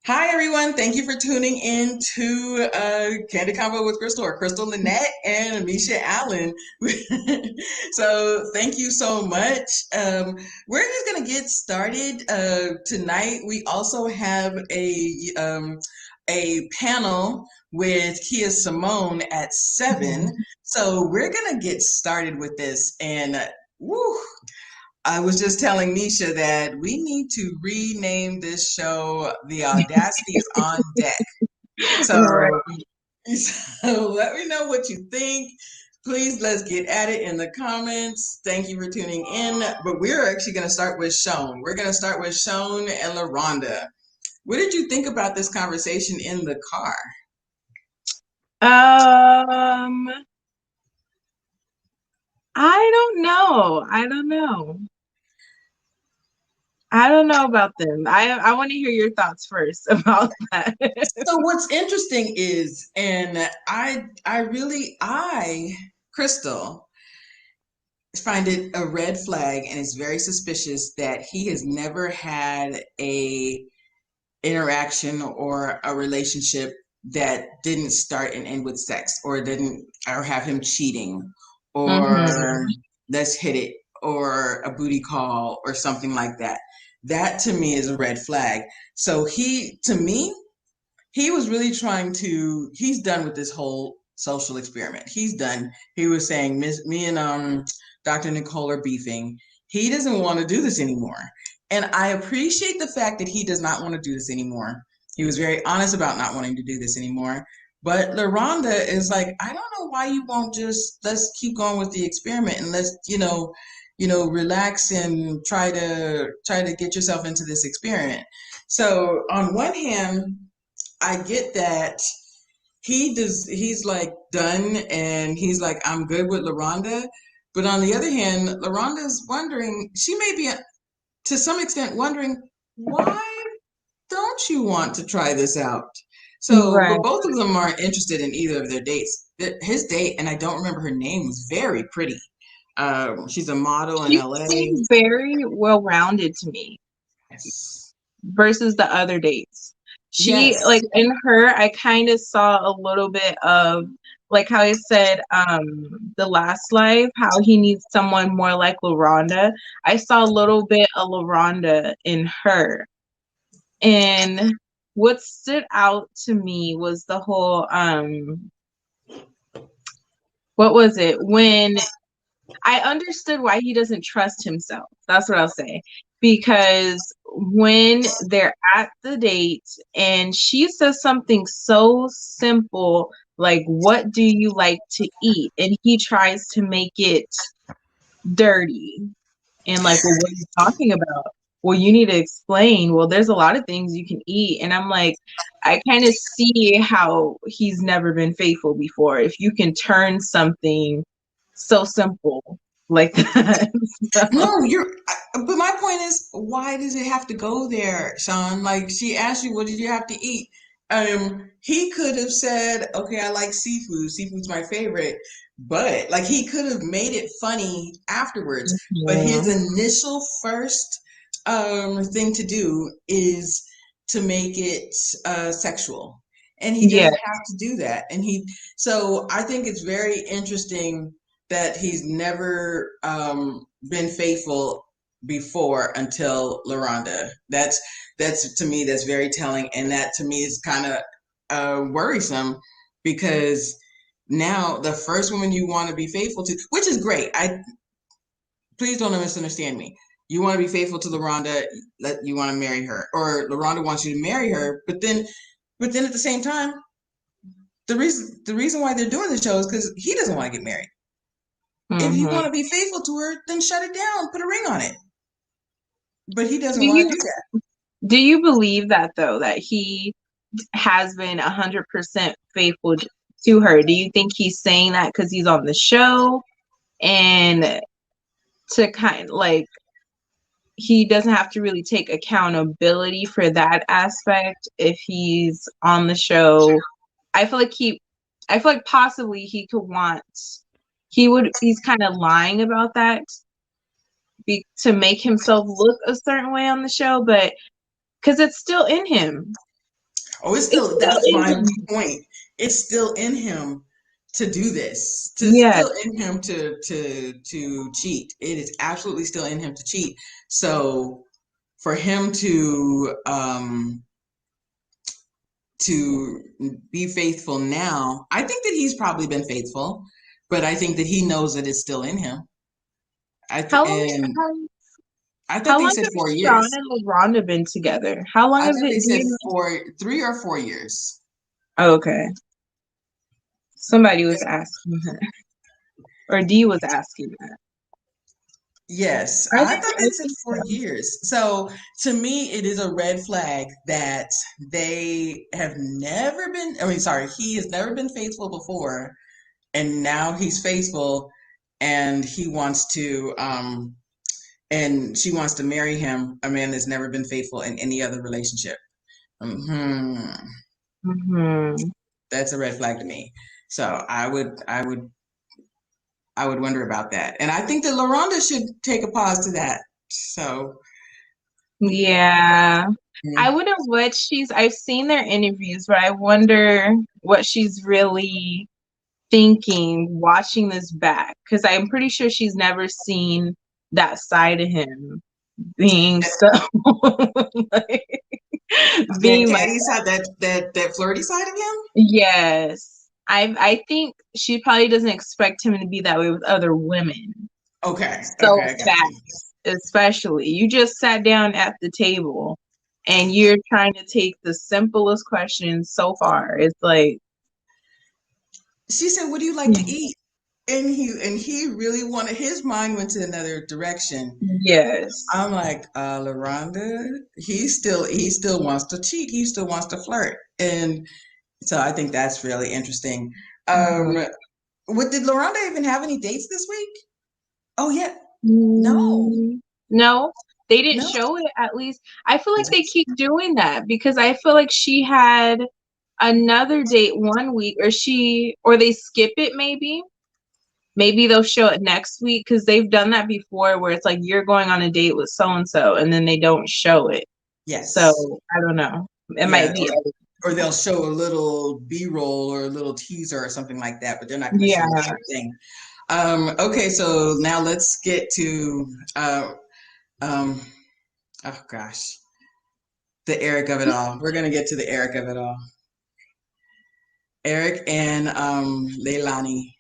Hi, everyone. Thank you for tuning in to Candid Convo with Crystal, or Crystal Lynette and Amisha Allen. So thank you so much. We're just going to get started tonight. We also have a panel with Kia Simone at 7. So we're going to get started with this. And woo, I was just telling Misha that we need to rename this show The Audacity is on Deck. So, Right. so let me know what you think. Please, let's get at it in the comments. Thank you for tuning in. But we're actually going to start with Sean. We're going to start with Sean and LaRonda. What did you think about this conversation in the car? I don't know. I don't know about them. I want to hear your thoughts first about that. So what's interesting is, and Crystal, find it a red flag, and it's very suspicious that he has never had a interaction or a relationship that didn't start and end with sex, or have him cheating, or let's hit it, or a booty call or something like that. That to me is a red flag. So to me, he was really he's done with this whole social experiment. He's done. He was saying, me and Dr. Nicole are beefing. He doesn't want to do this anymore. And I appreciate the fact that he does not want to do this anymore. He was very honest about not wanting to do this anymore. But LaRonda is like, I don't know why you won't let's keep going with the experiment, and let's, relax and try to get yourself into this experiment. So on one hand, I get that he's like done, and he's like, I'm good with LaRonda. But on the other hand, LaRonda's wondering, she may be to some extent wondering, why don't you want to try this out? So, Right. but both of them aren't interested in either of their dates. His date, and I don't remember her name, was very pretty. She's a model in She LA. seems very well-rounded to me Yes. versus the other dates. She, Yes. like, in her, I kind of saw a little bit of, like how I said, the last life, how he needs someone more like LaRonda. I saw a little bit of LaRonda in her. And what stood out to me was the whole what was it? When I understood why he doesn't trust himself. That's what I'll say. Because when they're at the date and she says something so simple, like, what do you like to eat? And he tries to make it dirty. And like, well, what are you talking about? Well, you need to explain. Well, there's a lot of things you can eat. And I'm like, I kind of see how he's never been faithful before. If you can turn something so simple like that. So, No, but my point is, why does it have to go there, Sean? Like, she asked you, what did you have to eat? He could have said, okay, I like seafood. Seafood's my favorite. But, like, he could have made it funny afterwards. But yeah. his initial first thing to do is to make it sexual. And he Yeah. doesn't have to do that. So I think it's very interesting that he's never been faithful before until LaRonda. That's to me, that's very telling, and that to me is kind of worrisome, because now the first woman you want to be faithful to, which is great. Please don't misunderstand me. You want to be faithful to LaRonda, you want to marry her, or LaRonda wants you to marry her, but then at the same time, the reason why they're doing the show is because he doesn't want to get married. If you Hmm. want to be faithful to her, then shut it down, put a ring on it. But he Do doesn't want you to do that. do you believe that though, that he has been 100% faithful to her? Do you think he's saying that because he's on the show and to kind like he doesn't have to really take accountability for that aspect if he's on the show? I feel like possibly he could want he's kind of lying about that to make himself look a certain way on the show, but because it's still in him. Oh, it's It's still, still that's in my him. point. It's still in him to do this. To Yes. still in him to cheat. It is absolutely still in him to cheat. So for him to be faithful now, I think that he's probably been faithful, but I think that he knows that it's still in him. How long? And How, I thought how they long said have 4 years. Sean and LaRonda been together? How long I have thought it? they Do said you know? 3 or 4 years. Oh, okay. Somebody was asking her, or Dee was asking that. Yes, I I think thought I they said think four so. years. So to me, it is a red flag that they have never been, I mean, sorry, he has never been faithful before, and now he's faithful, and he wants to, and she wants to marry him, a man that's never been faithful in any other relationship. Hmm Hmm. That's a red flag to me. So I would wonder about that. And I think that LaRonda should take a pause to that. So, Yeah. I mm, wonder what I've seen their interviews, but I wonder what she's really thinking watching this back. Because I'm pretty sure she's never seen that side of him being so like, that being like catty side, that flirty side of him. yes. I think she probably doesn't expect him to be that way with other women Okay, so okay, I got you. fast, especially. You just sat down at the table and you're trying to take the simplest questions so far. It's like, She said, "What do you like to eat?" And he really wanted, his mind went to another direction. yes. I'm like, LaRonda, he still wants to cheat. He still wants to flirt, and so I think that's really interesting. Mhm. Um, what did LaRonda even have any dates this week? Oh yeah, no, Mm, no, they didn't no. show it at least. I feel like they keep doing that because I feel like she had another date one week or they skip it maybe. Maybe they'll show it next week because they've done that before where it's like you're going on a date with so and so and then they don't show it. So Yes, I don't know. It might yeah, be. or they'll show a little B-roll or a little teaser or something like that, but they're not going to Yeah. show the whole thing. Okay, so now let's get to um, oh gosh, the Eric of it all. We're gonna get to the Eric of it all. Eric and Leilani.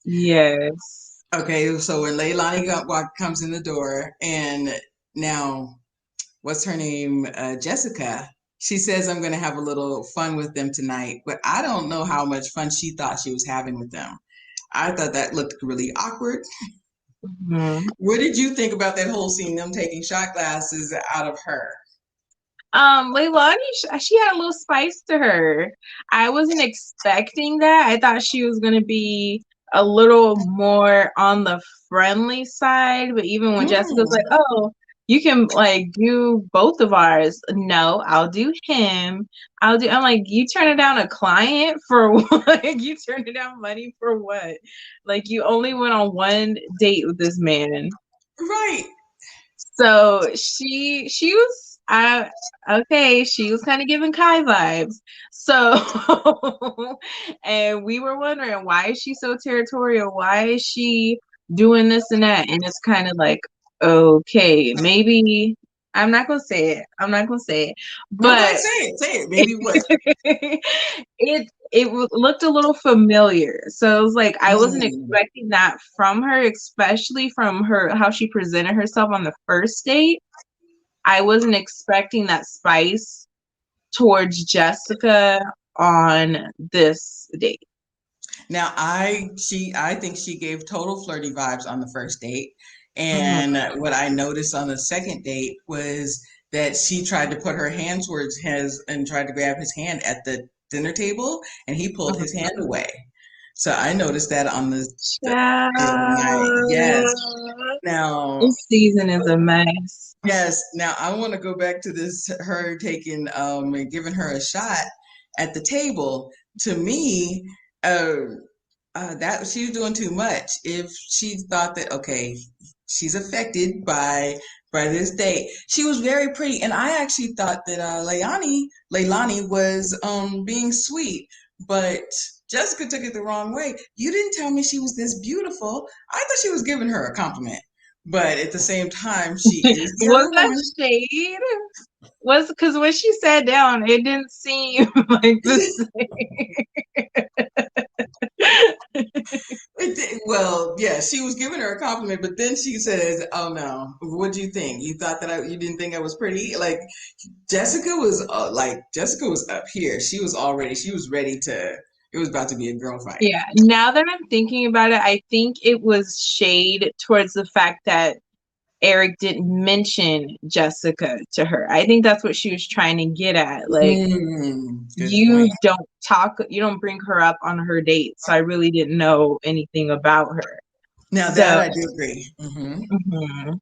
Yes. Okay, so when comes in the door, and now what's her name? Jessica. She says, "I'm gonna have a little fun with them tonight," but I don't know how much fun she thought she was having with them. I thought that looked really awkward. Mhm. What did you think about that whole scene, them taking shot glasses out of her? Leilani, she had a little spice to her. I wasn't expecting that. I thought she was gonna be a little more on the friendly side, but even when Jessica's like, Mm, "Oh, you can like do both of ours," no, I'll do him. I'm like, you turning down a client for what? You turning down money for what? Like you only went on one date with this man. right. So she was okay, she was kind of giving Kai vibes. So and we were wondering why is she so territorial? Why is she doing this and that? And it's kind of like, okay, maybe I'm not gonna say it. I'm not gonna say it. Okay, But say it. Say it. Maybe what? looked a little familiar. So it was like I wasn't Mm, expecting that from her, especially from her how she presented herself on the first date. I wasn't expecting that spice towards Jessica on this date. Now I think she gave total flirty vibes on the first date. Mhm, And what I noticed on the second date was that she tried to put her hand towards his and tried to grab his hand at the dinner table, and he pulled his mhm. hand away. So I noticed that on the other night. Yes. Child. Now, This season is a mess. yes. Now I want to go back to this, her taking and giving her a shot at the table. To me, uh that she was doing too much. If she thought that, okay, she's affected by this date. She was very pretty, and I actually thought that Leilani was being sweet, but Jessica took it the wrong way. You didn't tell me she was this beautiful. I thought she was giving her a compliment, but at the same time, she is the Was other that woman. shade? Was because when she sat down, it didn't seem like the Well, yeah, she was giving her a compliment, but then she says, "Oh no, what do you think? You thought that you didn't think I was pretty?" Like Jessica was up here. She was ready to. It was about to be a girl fight. Yeah, now that I'm thinking about it, I think it was shade towards the fact that Eric didn't mention Jessica to her. I think that's what she was trying to get at. Like, Good point. you don't bring her up on her date. So I really didn't know anything about her. Now that So, I do agree. mhm.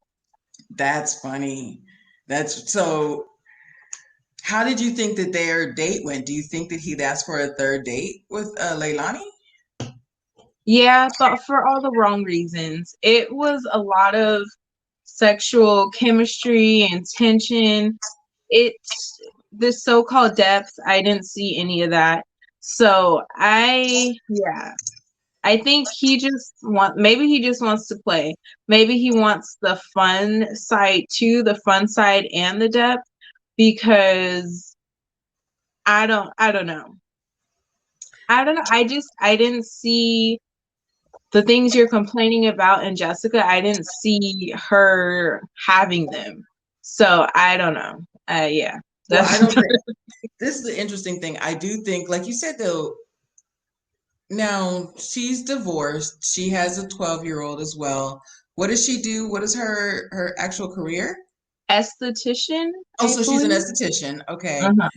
That's funny. That's so. How did you think that their date went? Do you think that he'd asked for a third date with Leilani? Yeah, but for all the wrong reasons. It was a lot of sexual chemistry and tension. It's the so-called depth. I didn't see any of that. So I think maybe he just wants to play. Maybe he wants the fun side too, the fun side and the depth, because I don't know. I don't know. I didn't see the things you're complaining about in Jessica. I didn't see her having them. So I don't know. Yeah. Well, That's I don't think this is the interesting thing. I do think, like you said, though, now she's divorced. She has a 12-year-old as well. What does she do? What is her actual career? esthetician, Oh, I so she's an believe. esthetician. Okay. Uh-huh.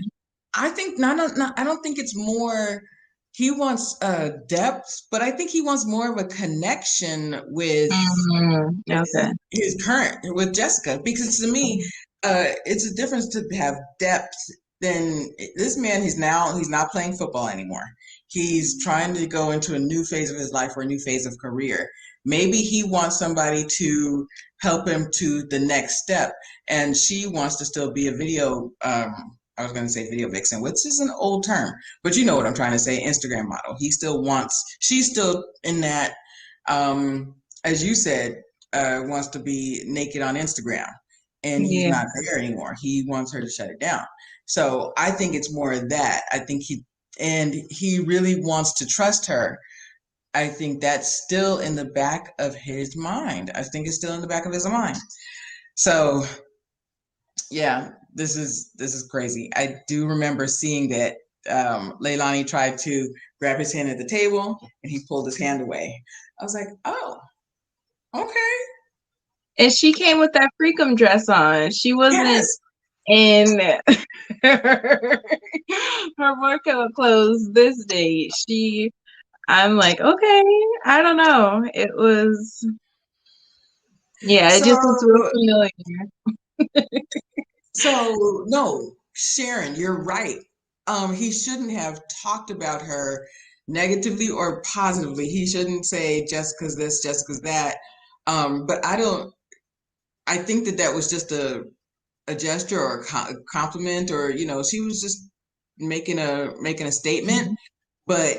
I think not I don't think it's more he wants depth, but I think he wants more of a connection Okay. his current with Jessica because to me, it's a difference to have depth than this man. He's not playing football anymore. He's trying to go into a new phase of his life or a new phase of career. Maybe he wants somebody to help him to the next step, and she wants to still be a video. I was going to say video vixen, which is an old term, but you know what I'm trying to say. Instagram model. She's still in that. As you said, wants to be naked on Instagram, and he's Yeah. not there anymore. He wants her to shut it down. So I think it's more of that. I think he really wants to trust her. I think that's still in the back of his mind. I think it's still in the back of his mind. So yeah, this is crazy. I do remember seeing that Leilani tried to grab his hand at the table and he pulled his hand away. I was like, oh, okay. And she came with that freakum dress on. She wasn't Yes. in her workout clothes this day. I'm like, okay, I don't know. It So just was real familiar. so no, Sharon, you're right. He shouldn't have talked about her negatively or positively. He shouldn't say Jessica's this, Jessica's that. But I think that that was just a gesture or a compliment, or she was just making a statement, but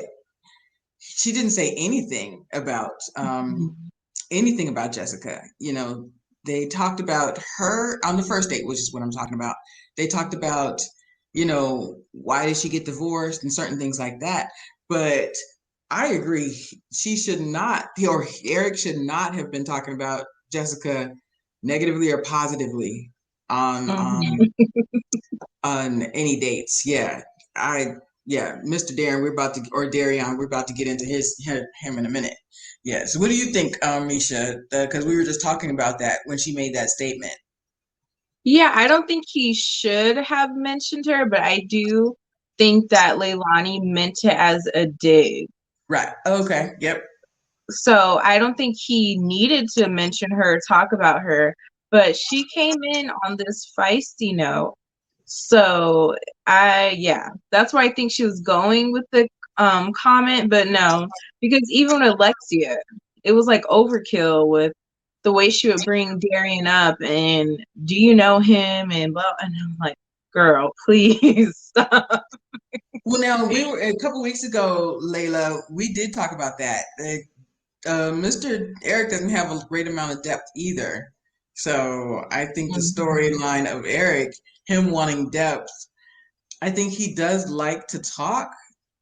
she didn't say anything about Jessica. They talked about her on the first date, which is what I'm talking about. They talked about, why did she get divorced and certain things like that. But I agree, she should not, or Eric should not have been talking about Jessica negatively or positively on Mhm. um on any dates. I Mr. Darren, we're about to get into him in a minute. Yeah. So what do you think, Misha? Because we were just talking about that when she made that statement. Yeah, I don't think he should have mentioned her, but I do think that Leilani meant it as a dig. Right. Okay. Yep. So I don't think he needed to mention her, talk about her, but she came in on this feisty note. So that's where I think she was going with the comment, but no, because even with Alexia, it was like overkill with the way she would bring Darian up and do you know him and blah, and I'm like, girl, please stop. Well, now we were a couple weeks ago, Layla. We did talk about that. Mr. Eric doesn't have a great amount of depth either. So I think the Mhm. storyline of Eric, him wanting depth, I think he does like to talk,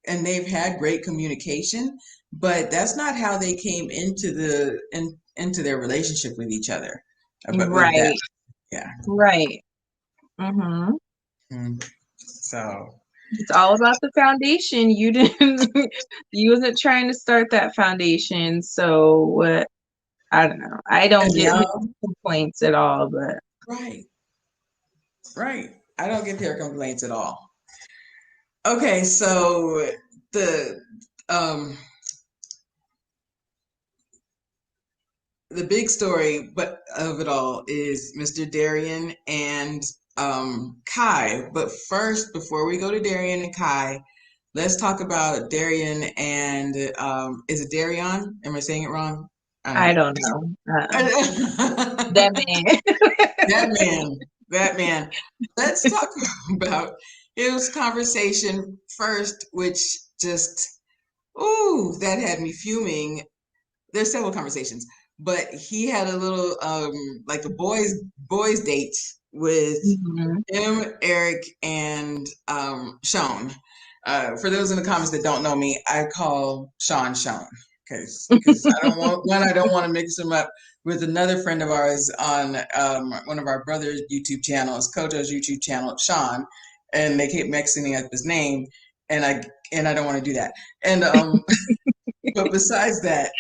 and they've had great communication, but that's not how they came into their relationship with each other. But with that, Right, yeah. right. Hmm. Mm. So It's all about the foundation. You didn't, you wasn't trying to start that foundation. So what? I don't know. I don't and get now, mixed complaints at all, but right, right. I don't get their complaints at all. Okay, so the um the big story but of it all is Mr. Darian and Kai. But first, before we go to Darian and Kai, let's talk about Darian and is it Darian? Am I saying it wrong? I don't I know. don't know. That man. That man, that man. Let's talk about his conversation first, which just, ooh, that had me fuming. There's several conversations, but he had a little like a boys date with Mhm. him, Eric, and Sean. For those in the comments that don't know me, I call Sean because I don't want to mix him up with another friend of ours on one of our brother's YouTube channels, Kojo's YouTube channel, Sean, and they keep mixing up his name, and I don't want to do that. And but besides that,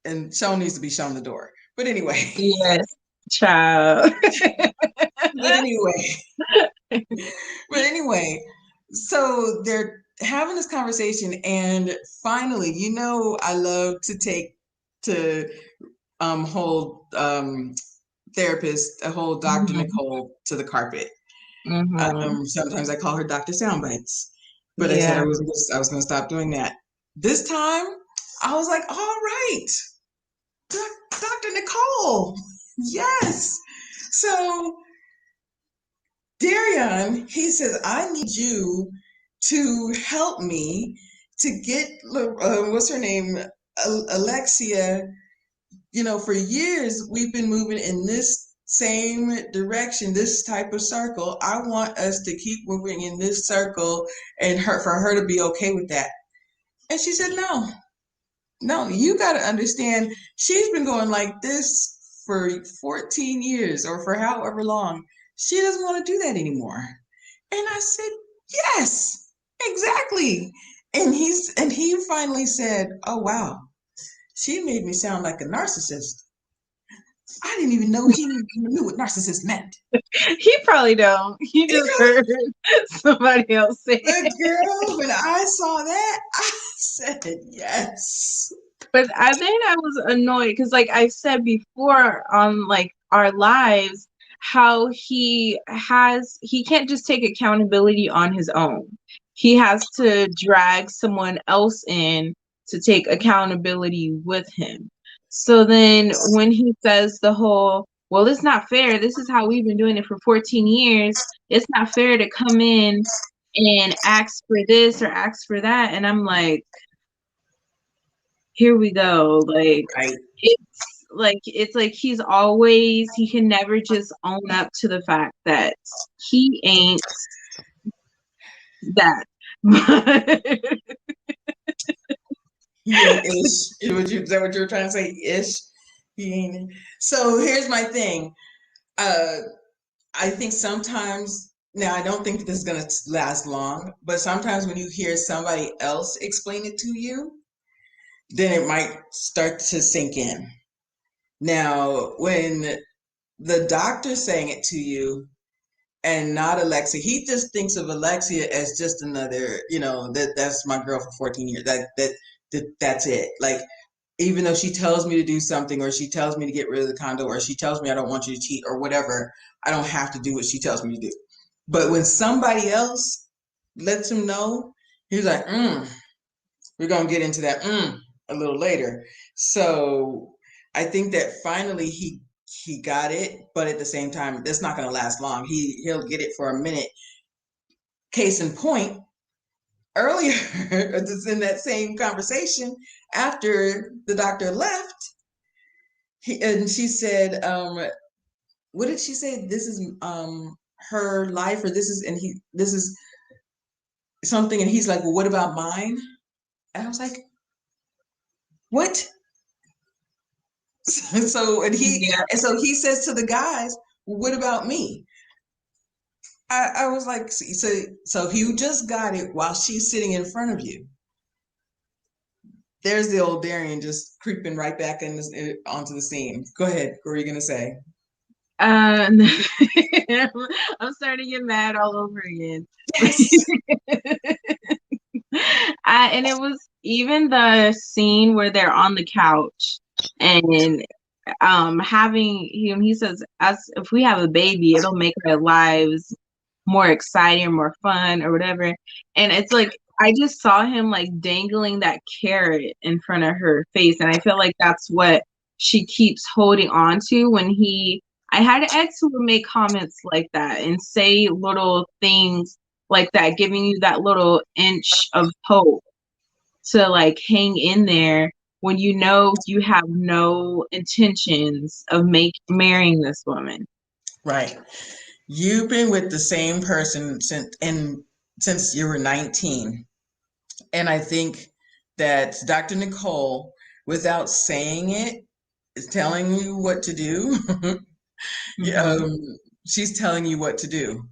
and Sean needs to be shown the door. But anyway, Yes, child. but anyway, but anyway, so they're having this conversation, and finally, I love to take to hold therapist, hold Dr. Mhm. Nicole to the carpet. Mhm. Sometimes I call her Dr. Soundbites, but I said Yeah. I was going to stop doing that. This time, I was like, all right, Dr. Nicole, yes. So Darian, he says, I need you to help me to get, what's her name? Alexia. For years, we've been moving in this same direction, this type of circle. I want us to keep moving in this circle and for her to be okay with that. And she said, no, no, you got to understand, she's been going like this for 14 years or for however long. She doesn't want to do that anymore. And I said, yes, exactly. And he finally said, oh wow, she made me sound like a narcissist. I didn't even know he knew what narcissist meant. He probably don't. He He just probably, heard somebody else say but it. girl, when I saw that, I said yes. But I think I was annoyed because, like I said before on like our lives, how he can't just take accountability on his own. He has to drag someone else in to take accountability with him. So then when he says the whole, well, it's not fair. This is how we've been doing it for 14 years. It's not fair to come in and ask for this or ask for that. And I'm like, here we go. Right. It's like he can never just own up to the fact that he ain't that. He ain't ish. Is that what you were trying to say? Ish. He ain't. So here's my thing. Uh, I think sometimes, now I don't think this is going to last long, but sometimes when you hear somebody else explain it to you, then it might start to sink in. Now, when the doctor's saying it to you and not Alexia, he just thinks of Alexia as just another, that's my girl for 14 years. That's it. Like, even though she tells me to do something or she tells me to get rid of the condo or she tells me I don't want you to cheat or whatever, I don't have to do what she tells me to do. But when somebody else lets him know, he's like, we're going to get into that a little later. So I think that finally he got it, but at the same time, that's not going to last long. He'll get it for a minute. Case in point, earlier, just in that same conversation, after the doctor left, and she said, "What did she say? This is her life, or this is something." And he's like, "Well, what about mine?" And I was like, "What?" So Yeah. so he says to the guys, well, "What about me?" I was like, so he just got it while she's sitting in front of you. There's the old Darian just creeping right back onto the scene. Go ahead. What were you gonna say? Uh, I'm starting to get mad all over again. Yes. And it was even the scene where they're on the couch and having him, he says, as if we have a baby, it'll make our lives more exciting or more fun or whatever. And it's like I just saw him like dangling that carrot in front of her face, and I feel like that's what she keeps holding on to when he. I had an ex who would make comments like that and say little things like that, giving you that little inch of hope to like hang in there when you know you have no intentions of marrying this woman. Right. You've been with the same person since you were 19. And I think that Dr. Nicole, without saying it, is telling you what to do. Yeah, Mm-hmm. she's telling you what to do.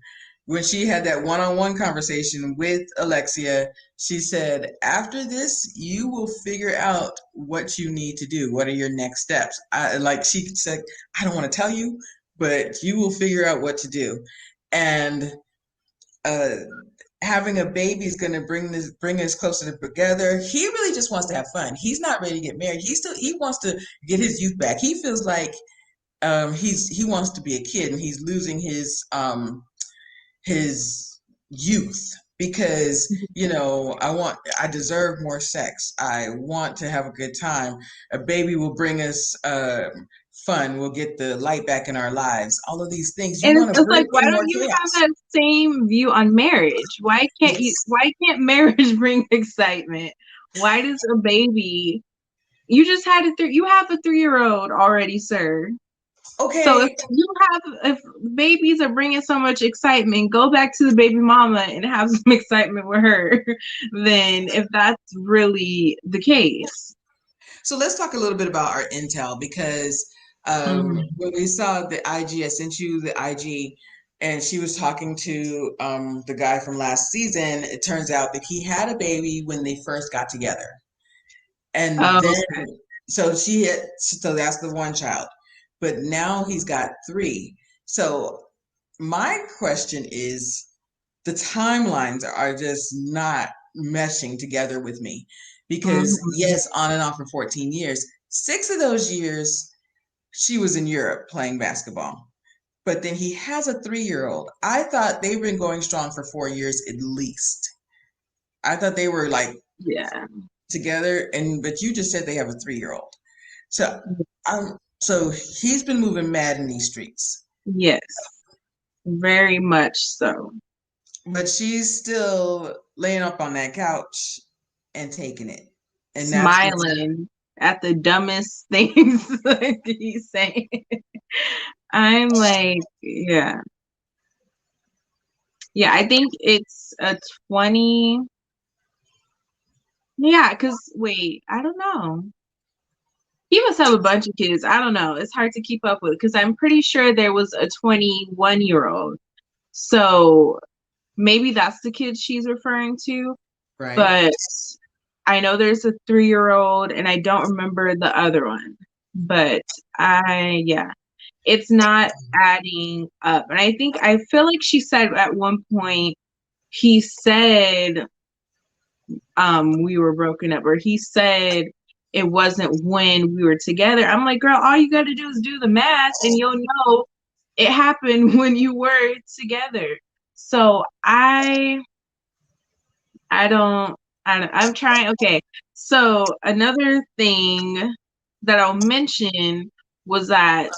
When she had that one-on-one conversation with Alexia, she said, "After this, you will figure out what you need to do. What are your next steps?" Like she said, "I don't want to tell you, but you will figure out what to do." And uh, having a baby is going to bring us closer together. He really just wants to have fun. He's not ready to get married. He wants to get his youth back. He feels like he wants to be a kid, and he's losing his youth because I deserve more sex. I want to have a good time. A baby will bring us fun. We'll get the light back in our lives. All of these things. You And want to it's like, bring why in don't more you have chaos. that same view on marriage? Yes. Why can't marriage bring excitement? Why does a baby, you just had you have a 3-year-old already, sir. So Okay. if babies are bringing so much excitement, go back to the baby mama and have some excitement with her. Then if that's really the case. So let's talk a little bit about our intel because Mhm. when we saw the IG, I sent you the IG, and she was talking to the guy from last season. It turns out that he had a baby when they first got together, and Oh, then so that's the one child, but now he's got three. So my question is, the timelines are just not meshing together with me because mhm. yes, on and off for 14 years, 6 of those years she was in Europe playing basketball. But then he has a 3-year-old. I thought they've been going strong for 4 years at least. I thought they were like Yeah. together, and but you just said they have a 3-year-old. So so he's been moving mad in these streets. Yes. Very much so. But she's still laying up on that couch and taking it. And that's what's Smiling at the dumbest things like he's saying. I'm like, yeah. Yeah, I think it's a 20. Yeah, because wait, I don't know. He must have a bunch of kids. I don't know. It's hard to keep up with because I'm pretty sure there was a 21-year-old. So maybe that's the kid she's referring to. right. But I know there's a 3-year-old and I don't remember the other one. But yeah, it's not adding up. And I feel like she said at one point, he said, we were broken up, or he said it wasn't when we were together. I'm like, girl, all you got to do is do the math and you'll know it happened when you were together. So I don't, I'm trying. Okay. So another thing. that I'll mention was that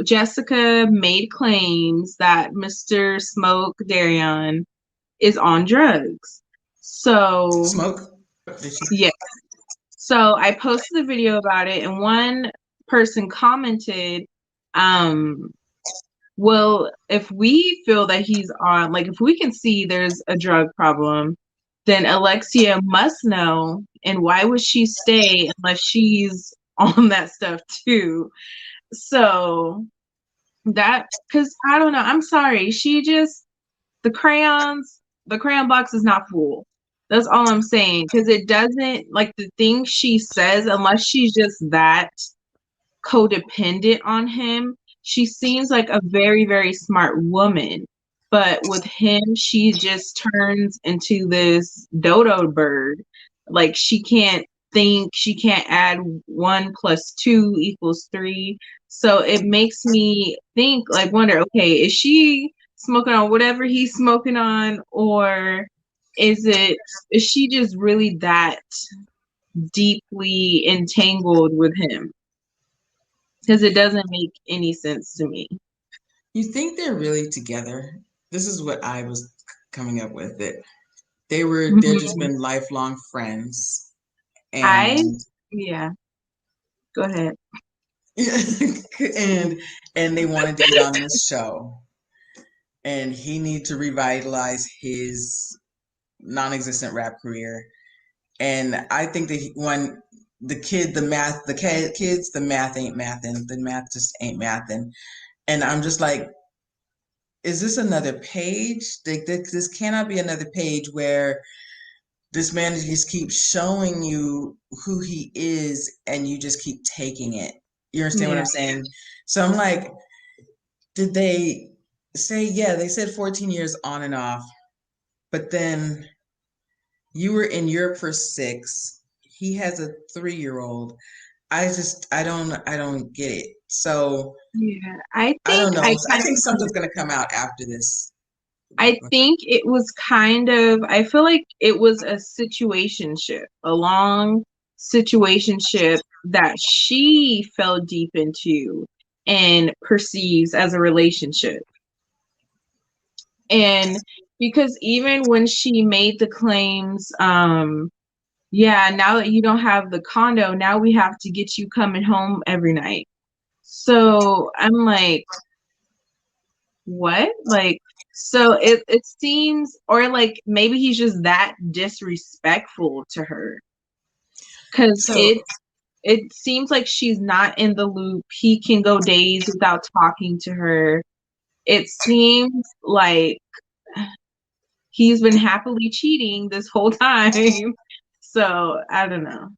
Jessica made claims that Mr. Smoke Darion is on drugs. So, Smoke? Did she? yeah. So I posted a video about it, and one person commented, um, well, if we feel that he's on, like, if we can see there's a drug problem, then Alexia must know. And why would she stay unless she's on that stuff too? So that, because I don't know, I'm sorry. The crayons, the crayon box is not full. That's all I'm saying. Because it doesn't, like, the things she says, unless she's just that codependent on him, she seems like a very, very smart woman. But with him, she just turns into this dodo bird. Like, she can't think, she can't add 1 + 2 = 3. So it makes me think, like, wonder, okay, is she smoking on whatever he's smoking on, or is it, is she just really that deeply entangled with him? Because it doesn't make any sense to me. You think they're really together? This is what I was coming up with. That they're just Mhm. been lifelong friends, I, and yeah, go ahead. and and they wanted to get on this show, and he needed to revitalize his non-existent rap career. And I think that when the math ain't mathin'. The math just ain't mathin'. And I'm just like, is this another page? Like, this cannot be another page where this man just keeps showing you who he is and you just keep taking it. You understand what Yeah. I'm saying? So I'm like, did they say, yeah, they said 14 years on and off, but then you were in Europe for 6. He has a 3-year-old. I don't get it. So Yeah. I don't know. I think something's gonna come out after this. I think it was kind of, I feel like it was a situationship, a long situationship that she fell deep into and perceives as a relationship. And because even when she made the claims, yeah, now that you don't have the condo, now we have to get you coming home every night. So I'm like, what? Like, so it seems, or like maybe he's just that disrespectful to her, because So it seems like she's not in the loop. He can go days without talking to her. It seems like he's been happily cheating this whole time. So I don't know.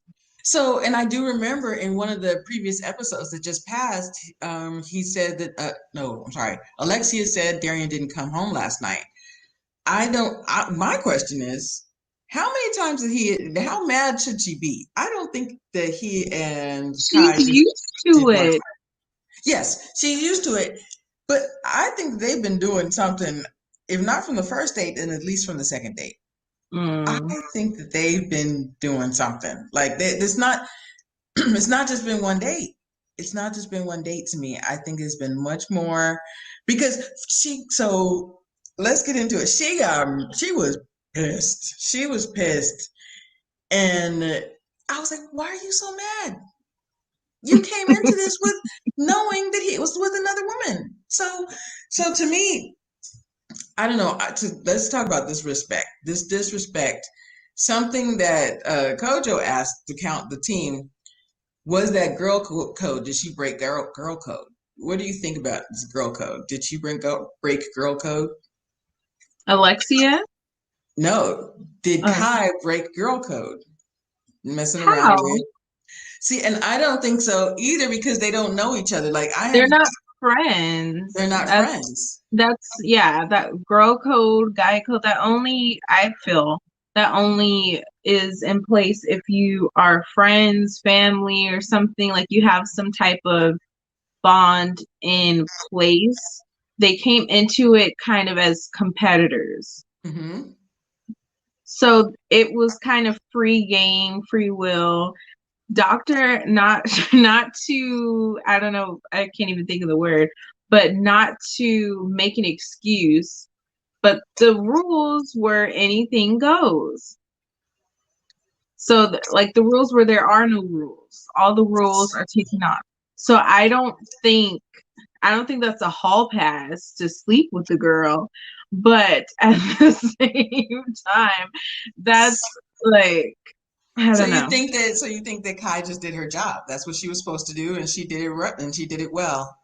and I do remember in one of the previous episodes that just passed, he said that no, I'm sorry, Alexia said Darian didn't come home last night. I don't. My question is, how many times did he? How mad should she be? I don't think that he and She's Kai just used to did one. it. Yes, she's used to it, but I think they've been doing something, if not from the first date, then at least from the second date. I Mm, think that they've been doing something. Like it's not. It's not just been one date. It's not just been one date to me. I think it's been much more, because she. So let's get into it. She was pissed. She was pissed, and I was like, "Why are you so mad? You came into this with knowing that he was with another woman." So to me, I don't know. Let's talk about disrespect. This disrespect, something that Kojo asked to count the team, was that girl code. Did she break girl code? What do you think about this girl code? Did she break girl code? Alexia? No. Did Oh, Kai break girl code? Messing around how? with. See, and I don't think so either, because they don't know each other. Like I They're have, not friends. they're not friends. That's yeah, that girl code, guy code, that only, I feel, that only is in place if you are friends, family, or something, like you have some type of bond in place. They came into it kind of as competitors. Mm-hmm. So it was kind of free game, free will. doctor, not not to, I don't know, I can't even think of the word, but not to make an excuse, but the rules were anything goes. So like the rules where there are no rules, all the rules are taken off. So I don't think that's a hall pass to sleep with the girl, but at the same time, that's like, I don't know. So you think that Kai just did her job? That's what she was supposed to do, and she did it and she did it well.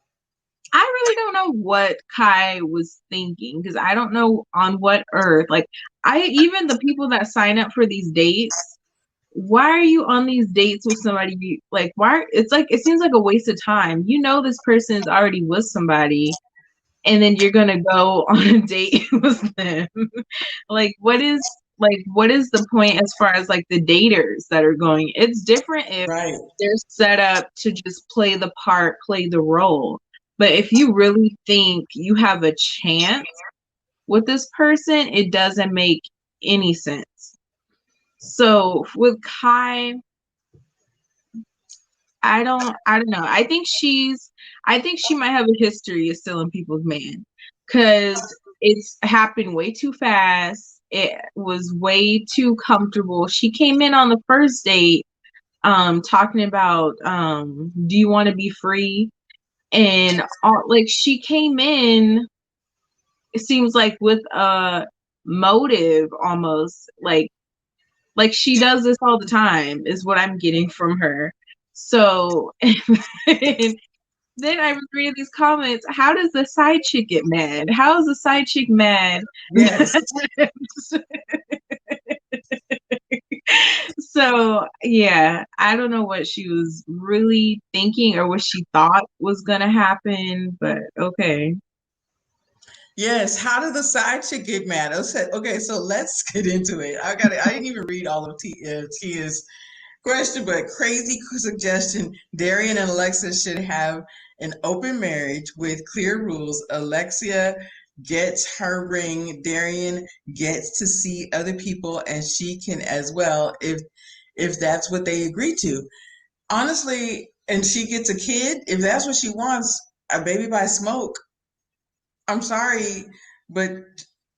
I really don't know what Kai was thinking because I don't know on what earth. Like, I even the people that sign up for these dates, why are you on these dates with somebody like why it's like it seems like a waste of time. You know this person's already with somebody and then you're gonna go on a date with them. Like what is the point as far as like the daters that are going? It's different if Right. they're set up to just play the part, play the role. But if you really think you have a chance with this person, it doesn't make any sense. So with Kai, I don't know. I think she might have a history of stealing people's man because it's happened way too fast. It was way too comfortable. She came in on the first date talking about do you want to be free? And all, like she came in, it seems like with a motive almost like she does this all the time is what I'm getting from her. So and then I was reading these comments. How does the side chick get mad? How is the side chick mad? Yes. So yeah, I don't know what she was really thinking or what she thought was gonna happen, but okay. Yes. How did the side chick get mad? Okay, so let's get into it. I didn't even read all of Tia's question, but crazy suggestion. Darian and Alexa should have an open marriage with clear rules. Alexia gets her ring. Darian gets to see other people, and she can as well if that's what they agree to. Honestly, and she gets a kid. If that's what she wants, a baby by smoke. I'm sorry, but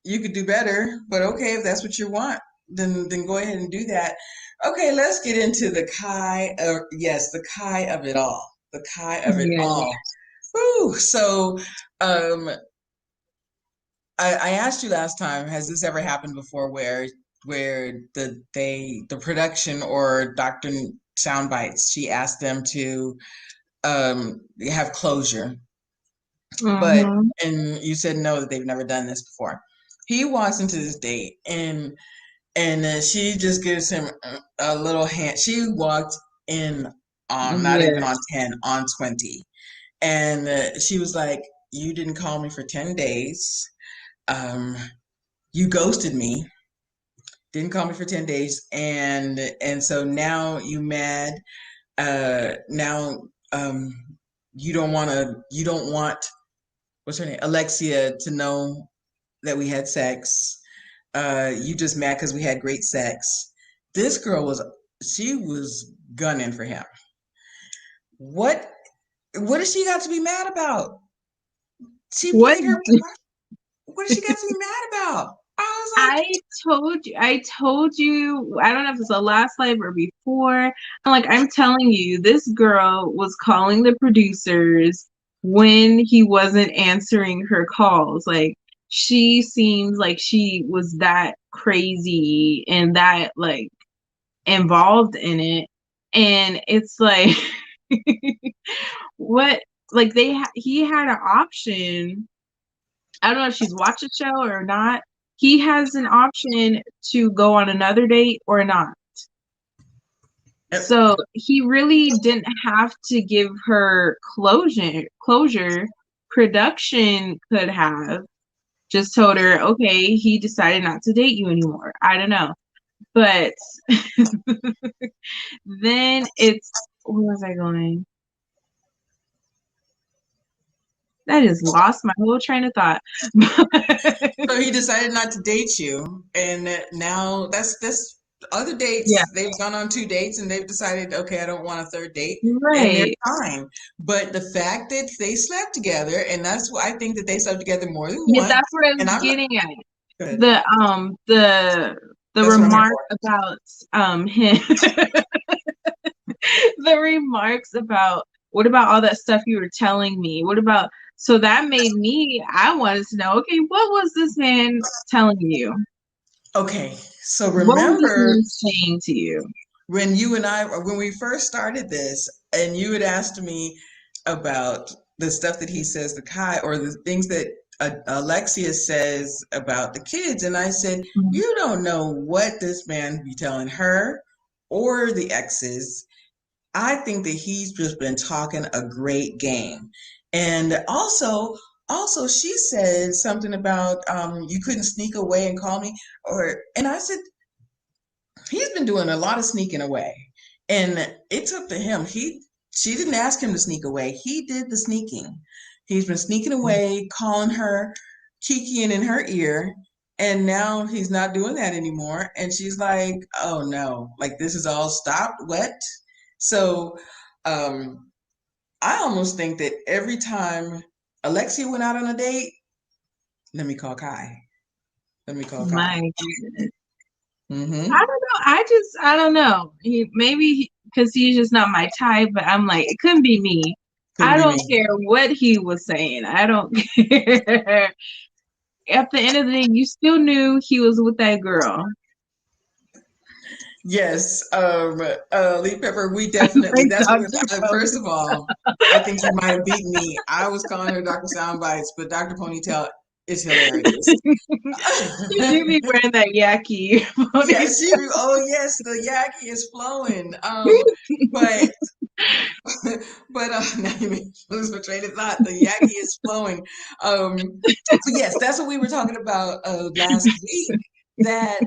you could do better. But okay, if that's what you want, then go ahead and do that. Okay, let's get into the Kai. Yes, the Kai of it all. The Kai of it Yeah. all. Whew. So, um, I asked you last time, has this ever happened before where the production or Dr. Sound Bites, she asked them to have closure. But Mm-hmm. and you said no, that they've never done this before. He walks into this date and she just gives him a little hand. She walked in on not Yeah. even on 10, on 20. And she was like, "You didn't call me for 10 days. Um, you ghosted me. Didn't call me for 10 days. And so now you mad. Now you don't want what's her name? Alexia to know that we had sex. You just mad because we had great sex." This girl she was gunning for him. What what does she got to be mad about? She What played her. What does she got to be mad about? I was like, I told you, I don't know if it's the last live or before. I'm telling you, this girl was calling the producers when he wasn't answering her calls. Like, she seems like she was that crazy and that, like, involved in it. And it's like, what, like, he had an option. I don't know if she's watched the show or not. He has an option to go on another date or not. So he really didn't have to give her closure. Production could have just told her, okay, he decided not to date you anymore. I don't know. But then where was I going? I just lost my whole train of thought. so he decided not to date you, and now that's other Yeah. dates, they've gone on 2 dates and they've decided, okay, I don't want a third date, and they're Right. fine. But the fact that they slept together, and that's why I think that they slept together more than Yeah, once, that's what I and was I'm not getting at. good. The That's what I'm here remark for. about him the remarks about what about all that stuff you were telling me? What about so that made me I wanted to know, okay, what was this man telling you? Okay, so What was this remember man saying to you? when you and I, when we first started this, and you had asked me about the stuff that he says to Kai, or the things that Alexia says about the kids, and I said, Mhm. you don't know what this man be telling her or the exes. I think that he's just been talking a great game. And also she said something about you couldn't sneak away and call me, or and I said he's been doing a lot of sneaking away. And it's up to him. She didn't ask him to sneak away. He did the sneaking. He's been sneaking away, calling her, kikiing in her ear, and now he's not doing that anymore. And she's like, "Oh no, like this is all stopped, what?" So, um, I almost think that every time Alexia went out on a date, let me call Kai. Let me call Kai. My goodness. I Mm-hmm. don't know. I don't know. Maybe because he's just not my type, but I'm like, it couldn't be me. Couldn't I be don't me. care what he was saying. I don't care. At the end of the day, you still knew he was with that girl. Yes, Lee Pepper, we definitely, Like that's what, Dr. first Pony. of all, I think you might have beaten me. I was calling her Dr. Soundbites, but Dr. Ponytail is hilarious. She do be wearing that yaki Yes, ponytail. oh yes, the yaki is flowing. But, but, now you may lose my train of thought. The yaki is flowing. But yes, that's what we were talking about, last week, that